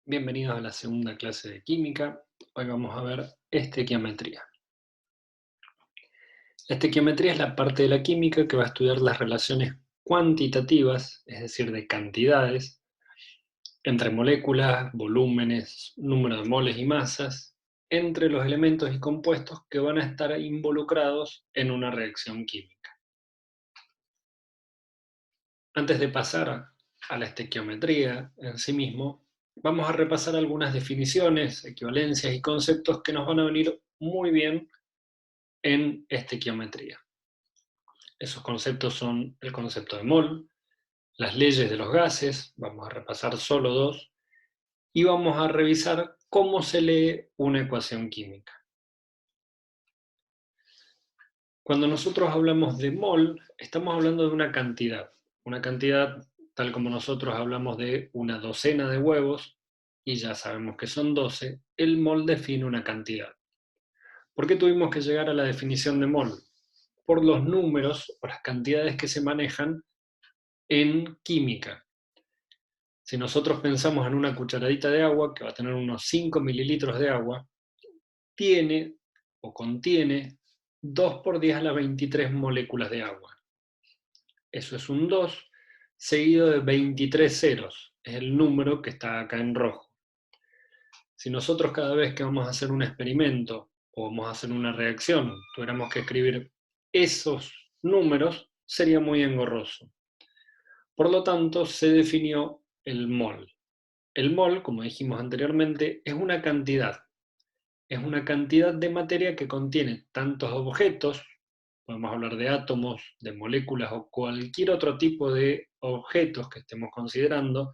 Bienvenidos a la segunda clase de química. Hoy vamos a ver estequiometría. La estequiometría es la parte de la química que va a estudiar las relaciones cuantitativas, es decir, de cantidades, entre moléculas, volúmenes, número de moles y masas, entre los elementos y compuestos que van a estar involucrados en una reacción química. Antes de pasar a la estequiometría en sí mismo, vamos a repasar algunas definiciones, equivalencias y conceptos que nos van a venir muy bien en estequiometría. Esos conceptos son el concepto de mol, las leyes de los gases, vamos a repasar solo dos, y vamos a revisar cómo se lee una ecuación química. Cuando nosotros hablamos de mol, estamos hablando de una cantidad tal como nosotros hablamos de una docena de huevos, y ya sabemos que son 12, el mol define una cantidad. ¿Por qué tuvimos que llegar a la definición de mol? Por los números o las cantidades que se manejan en química. Si nosotros pensamos en una cucharadita de agua, que va a tener unos 5 mililitros de agua, tiene o contiene 2 por 10 a la 23 moléculas de agua. Eso es un 2 seguido de 23 ceros, es el número que está acá en rojo. Si nosotros cada vez que vamos a hacer un experimento o vamos a hacer una reacción tuviéramos que escribir esos números, sería muy engorroso. Por lo tanto, se definió el mol. El mol, como dijimos anteriormente, es una cantidad. Es una cantidad de materia que contiene tantos objetos, podemos hablar de átomos, de moléculas o cualquier otro tipo de objetos que estemos considerando,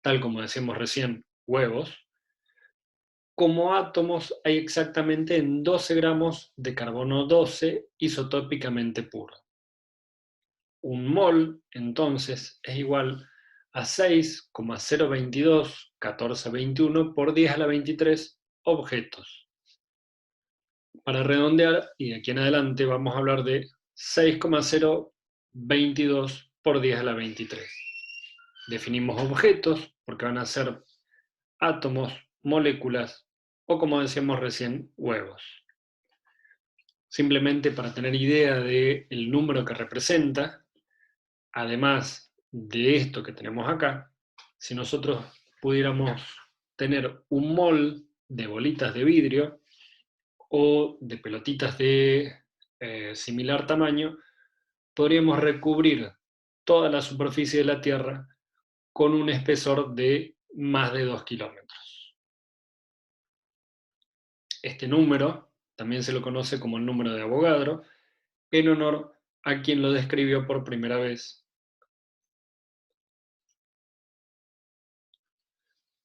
tal como decíamos recién, huevos. Como átomos hay exactamente en 12 gramos de carbono 12 isotópicamente puro. Un mol, entonces, es igual a 6,0221421 por 10 a la 23 objetos. Para redondear, y de aquí en adelante vamos a hablar de 6,022 por 10 a la 23. Definimos objetos porque van a ser átomos, moléculas o, como decíamos recién, huevos. Simplemente para tener idea del número que representa, además de esto que tenemos acá, si nosotros pudiéramos tener un mol de bolitas de vidrio o de pelotitas de similar tamaño, podríamos recubrir toda la superficie de la Tierra con un espesor de más de 2 kilómetros. Este número también se lo conoce como el número de Avogadro, en honor a quien lo describió por primera vez.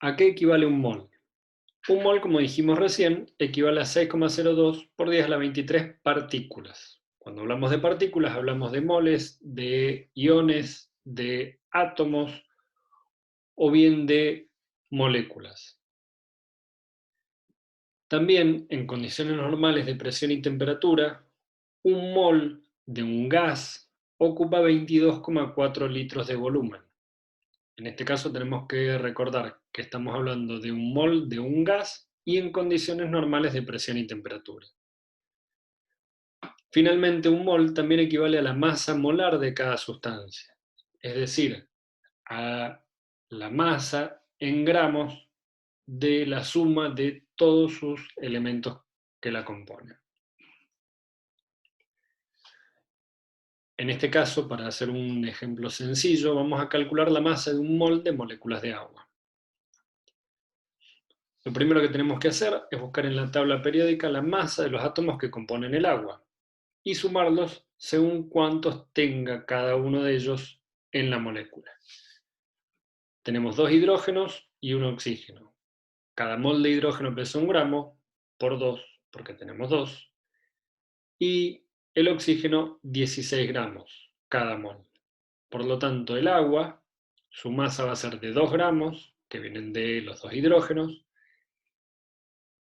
¿A qué equivale un mol? Un mol, como dijimos recién, equivale a 6,02 por 10 a la 23 partículas. Cuando hablamos de partículas, hablamos de moles, de iones, de átomos o bien de moléculas. También, en condiciones normales de presión y temperatura, un mol de un gas ocupa 22,4 litros de volumen. En este caso tenemos que recordar que estamos hablando de un mol de un gas y en condiciones normales de presión y temperatura. Finalmente, un mol también equivale a la masa molar de cada sustancia, es decir, a la masa en gramos de la suma de todos sus elementos que la componen. En este caso, para hacer un ejemplo sencillo, vamos a calcular la masa de un mol de moléculas de agua. Lo primero que tenemos que hacer es buscar en la tabla periódica la masa de los átomos que componen el agua y sumarlos según cuántos tenga cada uno de ellos en la molécula. Tenemos 2 hidrógenos y un oxígeno. Cada mol de hidrógeno pesa 1 gramo por 2, porque tenemos 2, y el oxígeno 16 gramos cada mol. Por lo tanto, el agua, su masa va a ser de 2 gramos, que vienen de los 2 hidrógenos,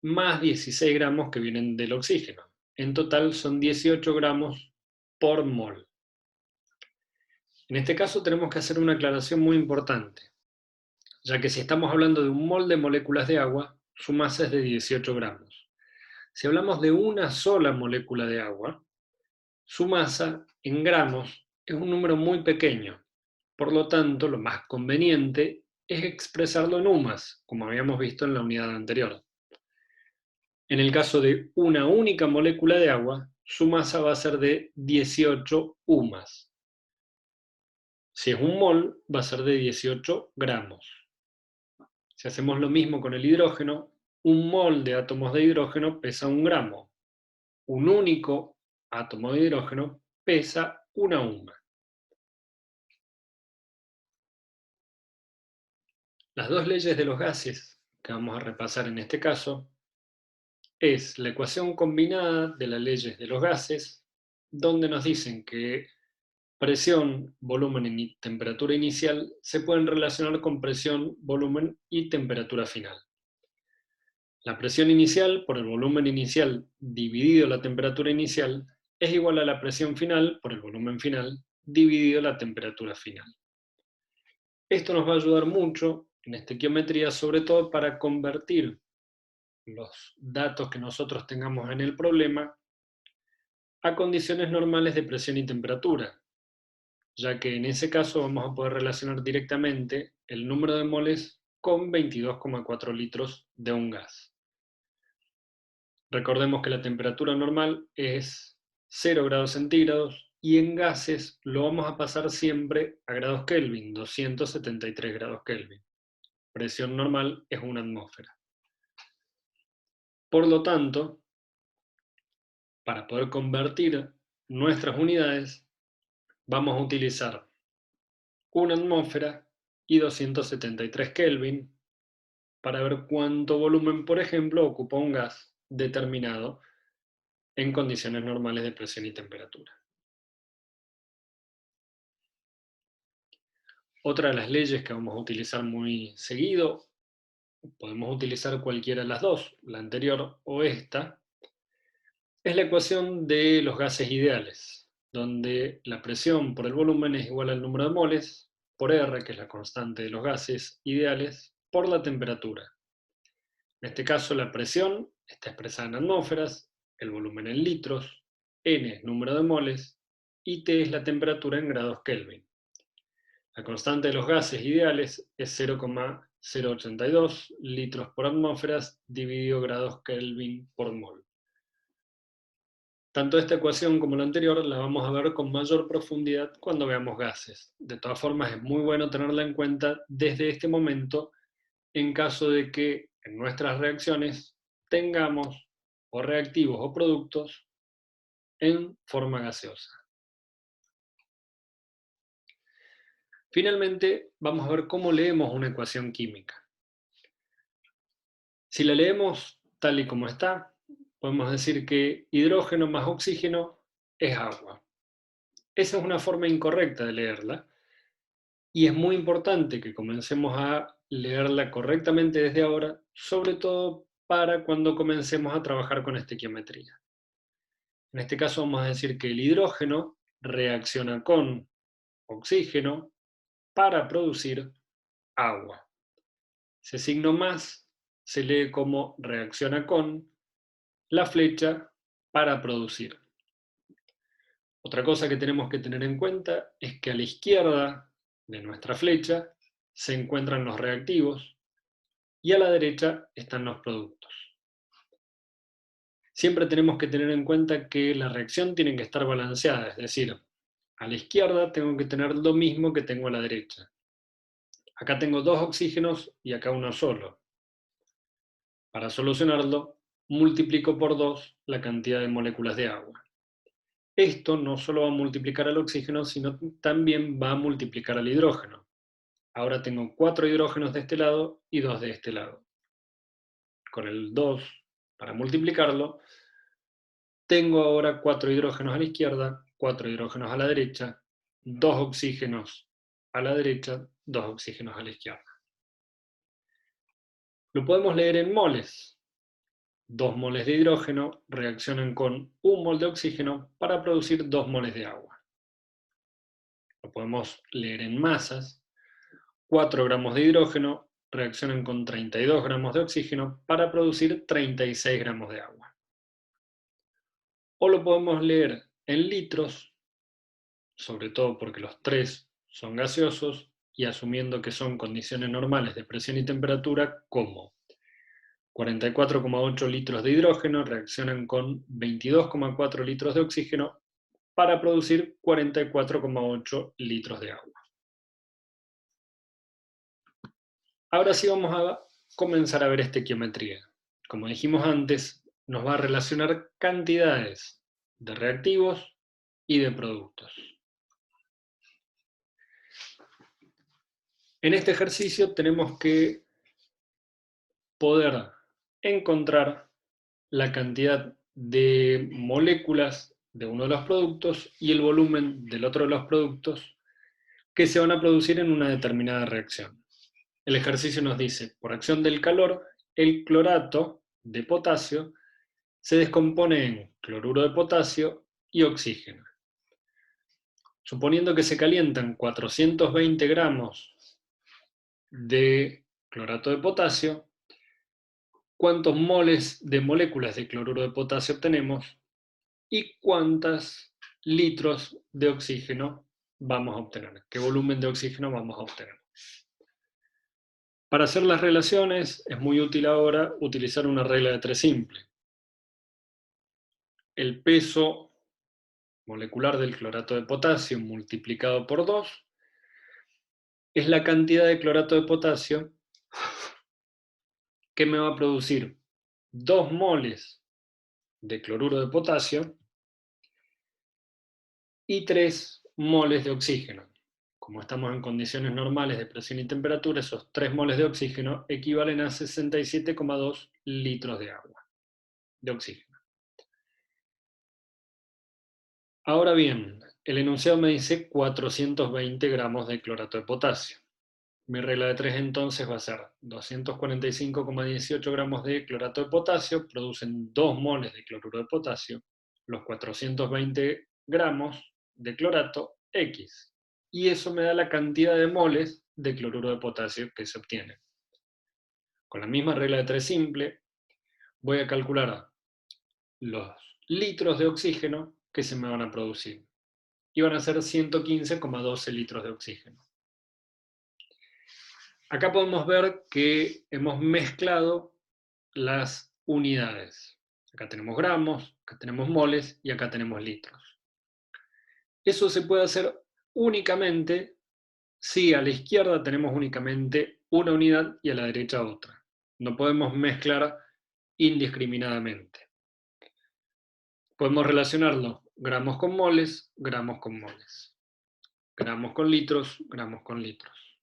más 16 gramos que vienen del oxígeno. En total son 18 gramos por mol. En este caso tenemos que hacer una aclaración muy importante. ya que si estamos hablando de un mol de moléculas de agua, su masa es de 18 gramos. Si hablamos de una sola molécula de agua, su masa en gramos es un número muy pequeño. Por lo tanto, lo más conveniente es expresarlo en UMAS, como habíamos visto en la unidad anterior. En el caso de una única molécula de agua, su masa va a ser de 18 UMAS. Si es un mol, va a ser de 18 gramos. Si hacemos lo mismo con el hidrógeno, un mol de átomos de hidrógeno pesa 1 gramo. Un único átomo de hidrógeno pesa 1 UMA. Las dos leyes de los gases que vamos a repasar en este caso es la ecuación combinada de las leyes de los gases, donde nos dicen que presión, volumen y temperatura inicial se pueden relacionar con presión, volumen y temperatura final. La presión inicial por el volumen inicial dividido la temperatura inicial es igual a la presión final por el volumen final dividido la temperatura final. Esto nos va a ayudar mucho en estequiometría, sobre todo para convertir los datos que nosotros tengamos en el problema a condiciones normales de presión y temperatura, ya que en ese caso vamos a poder relacionar directamente el número de moles con 22,4 litros de un gas. Recordemos que la temperatura normal es 0 grados centígrados y en gases lo vamos a pasar siempre a grados Kelvin, 273 grados Kelvin. Presión normal es 1 atmósfera. Por lo tanto, para poder convertir nuestras unidades, vamos a utilizar 1 atmósfera y 273 Kelvin para ver cuánto volumen, por ejemplo, ocupa un gas determinado en condiciones normales de presión y temperatura. Otra de las leyes que vamos a utilizar muy seguido, podemos utilizar cualquiera de las dos, la anterior o esta, es la ecuación de los gases ideales, donde la presión por el volumen es igual al número de moles por R, que es la constante de los gases ideales, por la temperatura. En este caso, la presión está expresada en atmósferas, el volumen en litros, N es número de moles y T es la temperatura en grados Kelvin. La constante de los gases ideales es 0,082 litros por atmósferas dividido grados Kelvin por mol. Tanto esta ecuación como la anterior la vamos a ver con mayor profundidad cuando veamos gases. De todas formas, es muy bueno tenerla en cuenta desde este momento en caso de que en nuestras reacciones tengamos o reactivos o productos en forma gaseosa. Finalmente, vamos a ver cómo leemos una ecuación química. Si la leemos tal y como está, podemos decir que hidrógeno más oxígeno es agua. Esa es una forma incorrecta de leerla, y es muy importante que comencemos a leerla correctamente desde ahora, sobre todo para cuando comencemos a trabajar con estequiometría. En este caso vamos a decir que el hidrógeno reacciona con oxígeno para producir agua. Ese signo más se lee como reacciona con la flecha para producir. Otra cosa que tenemos que tener en cuenta es que a la izquierda de nuestra flecha se encuentran los reactivos y a la derecha están los productos. Siempre tenemos que tener en cuenta que la reacción tiene que estar balanceada, es decir, a la izquierda tengo que tener lo mismo que tengo a la derecha. Acá tengo 2 oxígenos y acá uno solo. Para solucionarlo, multiplico por 2 la cantidad de moléculas de agua. Esto no solo va a multiplicar al oxígeno, sino también va a multiplicar al hidrógeno. Ahora tengo 4 hidrógenos de este lado y 2 de este lado. Con el 2, para multiplicarlo, tengo ahora 4 hidrógenos a la izquierda, 4 hidrógenos a la derecha, 2 oxígenos a la derecha, 2 oxígenos a la izquierda. Lo podemos leer en moles. 2 moles de hidrógeno reaccionan con 1 mol de oxígeno para producir 2 moles de agua. Lo podemos leer en masas. 4 gramos de hidrógeno reaccionan con 32 gramos de oxígeno para producir 36 gramos de agua. O lo podemos leer en litros, sobre todo porque los tres son gaseosos, y asumiendo que son condiciones normales de presión y temperatura, como 44,8 litros de hidrógeno reaccionan con 22,4 litros de oxígeno para producir 44,8 litros de agua. Ahora sí vamos a comenzar a ver estequiometría. Como dijimos antes, nos va a relacionar cantidades de reactivos y de productos. En este ejercicio tenemos que poder encontrar la cantidad de moléculas de uno de los productos y el volumen del otro de los productos que se van a producir en una determinada reacción. El ejercicio nos dice, por acción del calor, el clorato de potasio se descompone en cloruro de potasio y oxígeno. Suponiendo que se calientan 420 gramos de clorato de potasio, ¿cuántos moles de moléculas de cloruro de potasio obtenemos? ¿Y cuántos litros de oxígeno vamos a obtener? ¿Qué volumen de oxígeno vamos a obtener? Para hacer las relaciones es muy útil ahora utilizar una regla de 3 simple. El peso molecular del clorato de potasio multiplicado por 2 es la cantidad de clorato de potasio que me va a producir 2 moles de cloruro de potasio y 3 moles de oxígeno. Como estamos en condiciones normales de presión y temperatura, esos 3 moles de oxígeno equivalen a 67,2 litros de agua, de oxígeno. Ahora bien, el enunciado me dice 420 gramos de clorato de potasio. Mi regla de 3 entonces va a ser 245,18 gramos de clorato de potasio, producen 2 moles de cloruro de potasio, los 420 gramos de clorato X. Y eso me da la cantidad de moles de cloruro de potasio que se obtiene. Con la misma regla de 3 simple, voy a calcular los litros de oxígeno que se me van a producir. Y van a ser 115,12 litros de oxígeno. Acá podemos ver que hemos mezclado las unidades. Acá tenemos gramos, acá tenemos moles y acá tenemos litros. Eso se puede hacer únicamente si a la izquierda tenemos únicamente una unidad y a la derecha otra. No podemos mezclar indiscriminadamente. Podemos relacionarlo gramos con moles, gramos con moles. Gramos con litros, gramos con litros.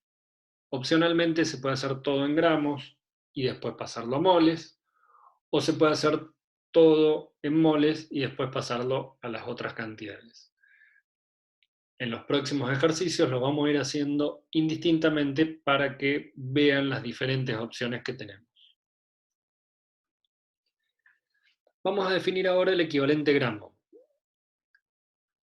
Opcionalmente se puede hacer todo en gramos y después pasarlo a moles, o se puede hacer todo en moles y después pasarlo a las otras cantidades. En los próximos ejercicios lo vamos a ir haciendo indistintamente para que vean las diferentes opciones que tenemos. Vamos a definir ahora el equivalente gramo.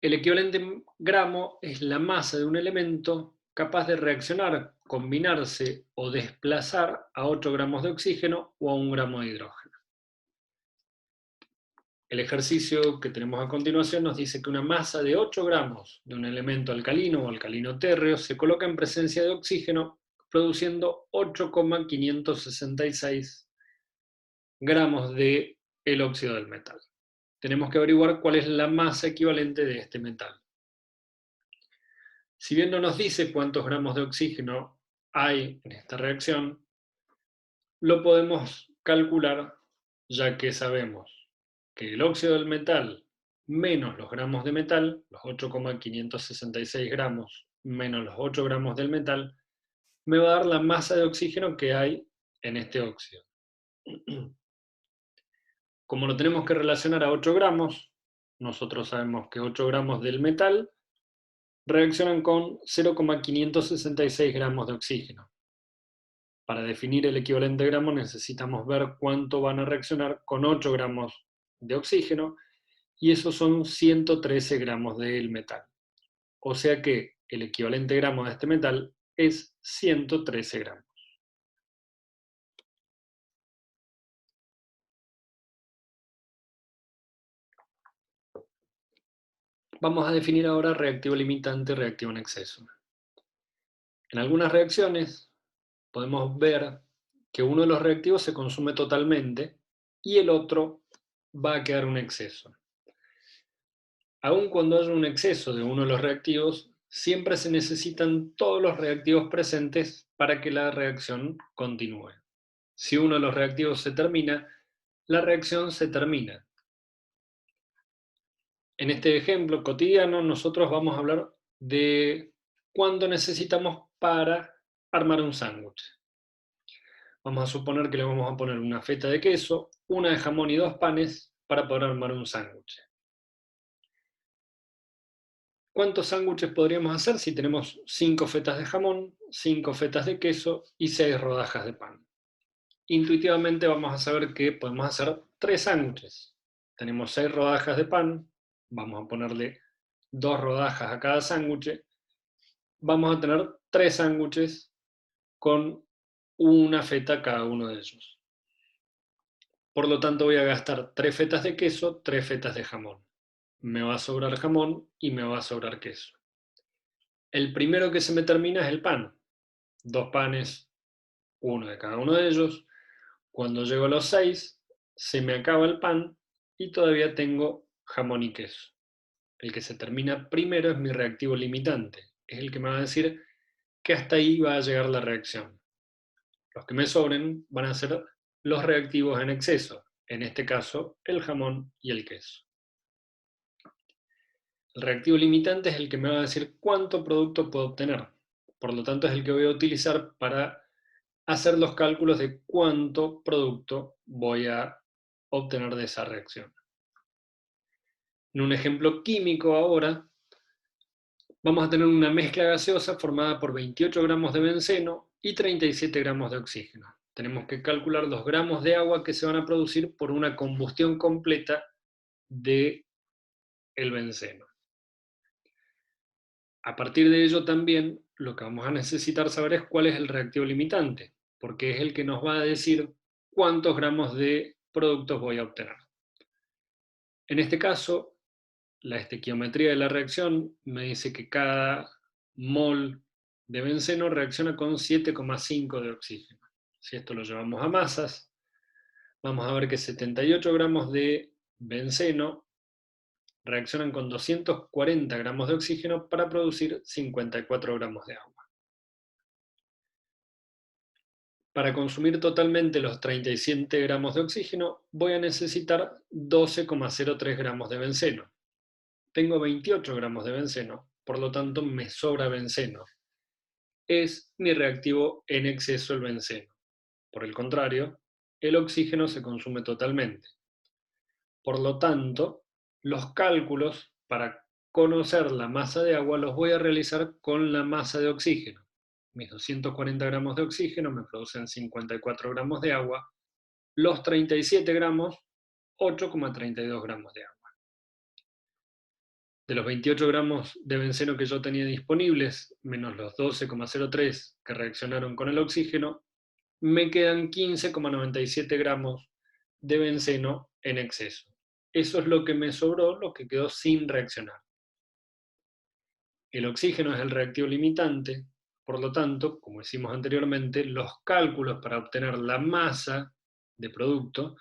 El equivalente gramo es la masa de un elemento capaz de reaccionar, combinarse o desplazar a 8 gramos de oxígeno o a 1 gramo de hidrógeno. El ejercicio que tenemos a continuación nos dice que una masa de 8 gramos de un elemento alcalino o alcalino térreo se coloca en presencia de oxígeno produciendo 8,566 gramos de el óxido del metal. Tenemos que averiguar cuál es la masa equivalente de este metal. Si bien no nos dice cuántos gramos de oxígeno hay en esta reacción, lo podemos calcular ya que sabemos que el óxido del metal menos los gramos de metal, los 8,566 gramos menos los 8 gramos del metal, me va a dar la masa de oxígeno que hay en este óxido. Como lo tenemos que relacionar a 8 gramos, nosotros sabemos que 8 gramos del metal reaccionan con 0,566 gramos de oxígeno. Para definir el equivalente gramo necesitamos ver cuánto van a reaccionar con 8 gramos de oxígeno, y esos son 113 gramos del metal. O sea que el equivalente gramo de este metal es 113 gramos. Vamos a definir ahora reactivo limitante y reactivo en exceso. En algunas reacciones podemos ver que uno de los reactivos se consume totalmente y el otro va a quedar un exceso. Aun cuando haya un exceso de uno de los reactivos, siempre se necesitan todos los reactivos presentes para que la reacción continúe. Si uno de los reactivos se termina, la reacción se termina. En este ejemplo cotidiano, nosotros vamos a hablar de cuánto necesitamos para armar un sándwich. Vamos a suponer que le vamos a poner una feta de queso, una de jamón y 2 panes para poder armar un sándwich. ¿Cuántos sándwiches podríamos hacer si tenemos 5 fetas de jamón, 5 fetas de queso y 6 rodajas de pan? Intuitivamente vamos a saber que podemos hacer 3 sándwiches. Tenemos 6 rodajas de pan, vamos a ponerle 2 rodajas a cada sándwich. Vamos a tener 3 sándwiches con una feta cada uno de ellos. Por lo tanto voy a gastar 3 fetas de queso, 3 fetas de jamón. Me va a sobrar jamón y me va a sobrar queso. El primero que se me termina es el pan. 2 panes, uno de cada uno de ellos. Cuando llego a los 6, se me acaba el pan y todavía tengo jamón y queso. El que se termina primero es mi reactivo limitante. Es el que me va a decir que hasta ahí va a llegar la reacción. Los que me sobren van a ser los reactivos en exceso, en este caso el jamón y el queso. El reactivo limitante es el que me va a decir cuánto producto puedo obtener. Por lo tanto, es el que voy a utilizar para hacer los cálculos de cuánto producto voy a obtener de esa reacción. En un ejemplo químico ahora, vamos a tener una mezcla gaseosa formada por 28 gramos de benceno y 37 gramos de oxígeno. Tenemos que calcular los gramos de agua que se van a producir por una combustión completa del benceno. A partir de ello también lo que vamos a necesitar saber es cuál es el reactivo limitante, porque es el que nos va a decir cuántos gramos de productos voy a obtener. En este caso, la estequiometría de la reacción me dice que cada mol de benceno reacciona con 7,5 de oxígeno. Si esto lo llevamos a masas, vamos a ver que 78 gramos de benceno reaccionan con 240 gramos de oxígeno para producir 54 gramos de agua. Para consumir totalmente los 37 gramos de oxígeno, voy a necesitar 12,03 gramos de benceno. Tengo 28 gramos de benceno, por lo tanto me sobra benceno. Es mi reactivo en exceso el benceno. Por el contrario, el oxígeno se consume totalmente. Por lo tanto, los cálculos para conocer la masa de agua los voy a realizar con la masa de oxígeno. Mis 240 gramos de oxígeno me producen 54 gramos de agua. Los 37 gramos, 8,32 gramos de agua. De los 28 gramos de benceno que yo tenía disponibles, menos los 12,03 que reaccionaron con el oxígeno, me quedan 15,97 gramos de benceno en exceso. Eso es lo que me sobró, lo que quedó sin reaccionar. El oxígeno es el reactivo limitante, por lo tanto, como hicimos anteriormente, los cálculos para obtener la masa de producto,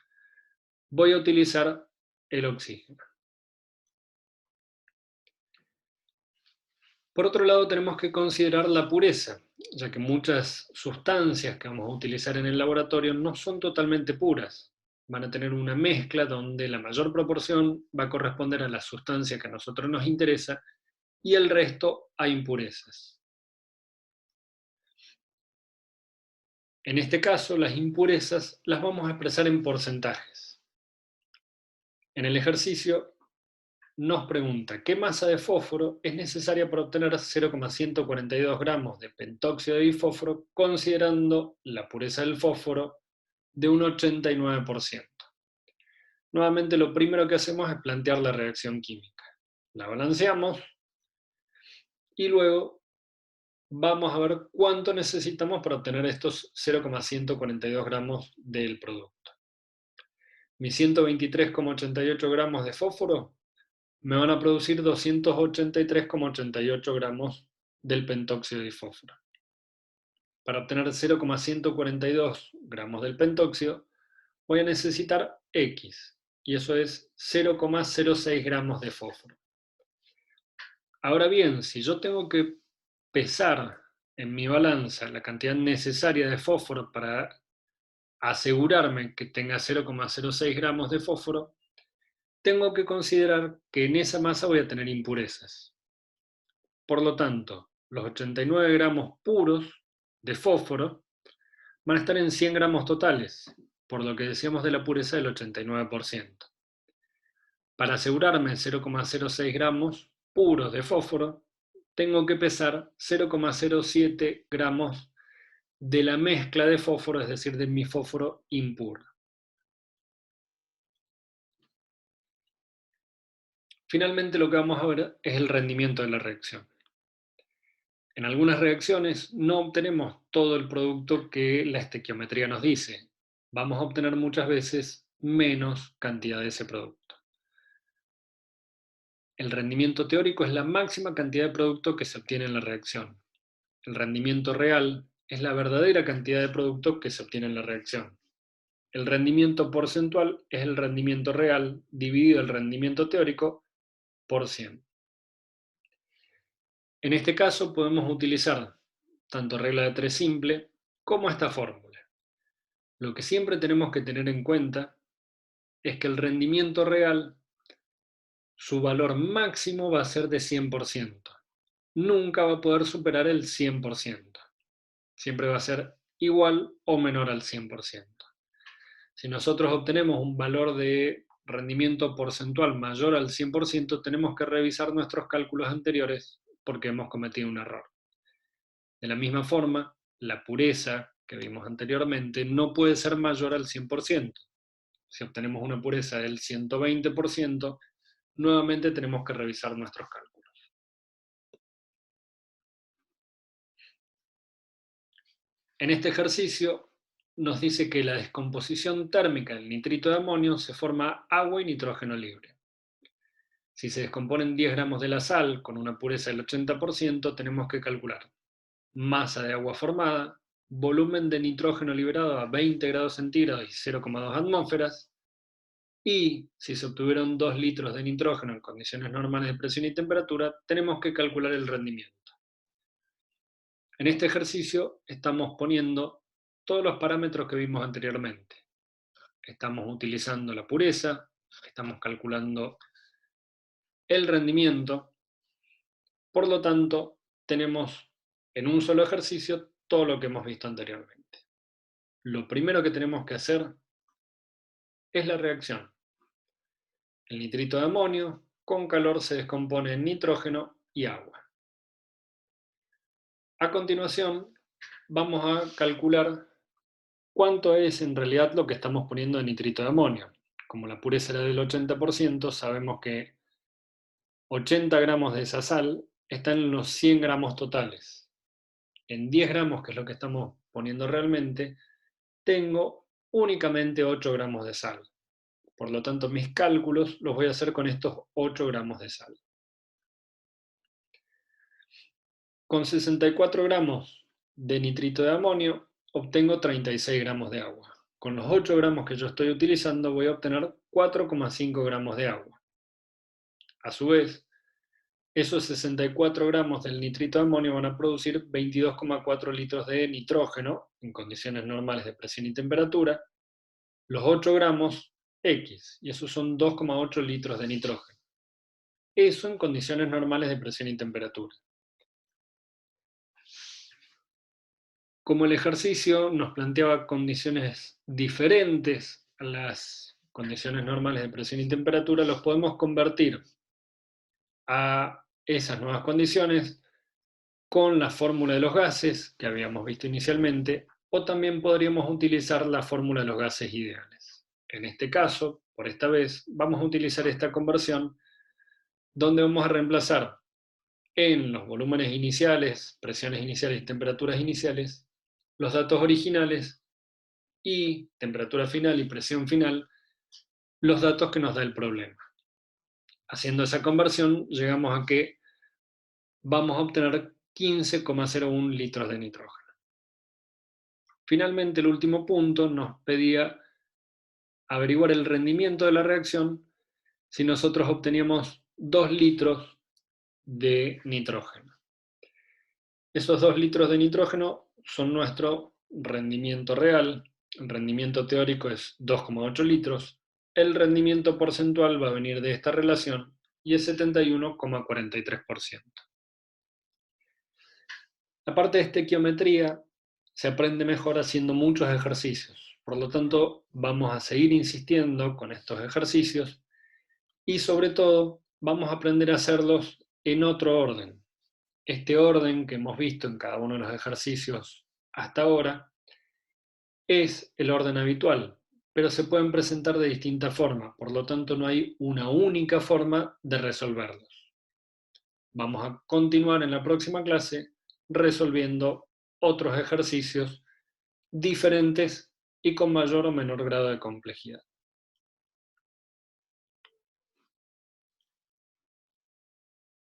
voy a utilizar el oxígeno. Por otro lado, tenemos que considerar la pureza, ya que muchas sustancias que vamos a utilizar en el laboratorio no son totalmente puras. Van a tener una mezcla donde la mayor proporción va a corresponder a la sustancia que a nosotros nos interesa y el resto a impurezas. En este caso, las impurezas las vamos a expresar en porcentajes. En el ejercicio nos pregunta qué masa de fósforo es necesaria para obtener 0,142 gramos de pentóxido de difósforo, considerando la pureza del fósforo de un 89%. Nuevamente, lo primero que hacemos es plantear la reacción química. La balanceamos y luego vamos a ver cuánto necesitamos para obtener estos 0,142 gramos del producto. Mis 123,88 gramos de fósforo me van a producir 283,88 gramos del pentóxido de fósforo. Para obtener 0,142 gramos del pentóxido, voy a necesitar X, y eso es 0,06 gramos de fósforo. Ahora bien, si yo tengo que pesar en mi balanza la cantidad necesaria de fósforo para asegurarme que tenga 0,06 gramos de fósforo, tengo que considerar que en esa masa voy a tener impurezas. Por lo tanto, los 89 gramos puros de fósforo van a estar en 100 gramos totales, por lo que decíamos de la pureza del 89%. Para asegurarme 0,06 gramos puros de fósforo, tengo que pesar 0,07 gramos de la mezcla de fósforo, es decir, de mi fósforo impuro. Finalmente lo que vamos a ver es el rendimiento de la reacción. En algunas reacciones no obtenemos todo el producto que la estequiometría nos dice. Vamos a obtener muchas veces menos cantidad de ese producto. El rendimiento teórico es la máxima cantidad de producto que se obtiene en la reacción. El rendimiento real es la verdadera cantidad de producto que se obtiene en la reacción. El rendimiento porcentual es el rendimiento real dividido el rendimiento teórico por 100. En este caso podemos utilizar tanto regla de 3 simple como esta fórmula. Lo que siempre tenemos que tener en cuenta es que el rendimiento real, su valor máximo va a ser de 100%. Nunca va a poder superar el 100%. Siempre va a ser igual o menor al 100%. Si nosotros obtenemos un valor de rendimiento porcentual mayor al 100%, tenemos que revisar nuestros cálculos anteriores porque hemos cometido un error. De la misma forma, la pureza que vimos anteriormente no puede ser mayor al 100%. Si obtenemos una pureza del 120%, nuevamente tenemos que revisar nuestros cálculos. En este ejercicio nos dice que la descomposición térmica del nitrito de amonio se forma agua y nitrógeno libre. Si se descomponen 10 gramos de la sal con una pureza del 80%, tenemos que calcular masa de agua formada, volumen de nitrógeno liberado a 20 grados centígrados y 0,2 atmósferas, y si se obtuvieron 2 litros de nitrógeno en condiciones normales de presión y temperatura, tenemos que calcular el rendimiento. En este ejercicio estamos poniendo todos los parámetros que vimos anteriormente. Estamos utilizando la pureza, estamos calculando el rendimiento, por lo tanto, tenemos en un solo ejercicio todo lo que hemos visto anteriormente. Lo primero que tenemos que hacer es la reacción. El nitrito de amonio con calor se descompone en nitrógeno y agua. A continuación, vamos a calcular cuánto es en realidad lo que estamos poniendo de nitrito de amonio. Como la pureza era del 80%, sabemos que 80 gramos de esa sal están en los 100 gramos totales. En 10 gramos, que es lo que estamos poniendo realmente, tengo únicamente 8 gramos de sal. Por lo tanto, mis cálculos los voy a hacer con estos 8 gramos de sal. Con 64 gramos de nitrito de amonio, obtengo 36 gramos de agua. Con los 8 gramos que yo estoy utilizando, voy a obtener 4,5 gramos de agua. A su vez, esos 64 gramos del nitrito de amonio van a producir 22,4 litros de nitrógeno en condiciones normales de presión y temperatura, los 8 gramos X, y esos son 2,8 litros de nitrógeno. Eso en condiciones normales de presión y temperatura. Como el ejercicio nos planteaba condiciones diferentes a las condiciones normales de presión y temperatura, los podemos convertir a esas nuevas condiciones con la fórmula de los gases que habíamos visto inicialmente, o también podríamos utilizar la fórmula de los gases ideales. En este caso, por esta vez, vamos a utilizar esta conversión donde vamos a reemplazar en los volúmenes iniciales, presiones iniciales y temperaturas iniciales, los datos originales y temperatura final y presión final, los datos que nos da el problema. haciendo esa conversión, llegamos a que vamos a obtener 15,01 litros de nitrógeno. Finalmente, el último punto nos pedía averiguar el rendimiento de la reacción si nosotros obteníamos 2 litros de nitrógeno. Esos 2 litros de nitrógeno son nuestro rendimiento real. El rendimiento teórico es 2,8 litros. El rendimiento porcentual va a venir de esta relación y es 71,43%. La parte de estequiometría se aprende mejor haciendo muchos ejercicios. Por lo tanto, vamos a seguir insistiendo con estos ejercicios y sobre todo vamos a aprender a hacerlos en otro orden. Este orden que hemos visto en cada uno de los ejercicios hasta ahora es el orden habitual, pero se pueden presentar de distintas formas, por lo tanto no hay una única forma de resolverlos. Vamos a continuar en la próxima clase resolviendo otros ejercicios diferentes y con mayor o menor grado de complejidad.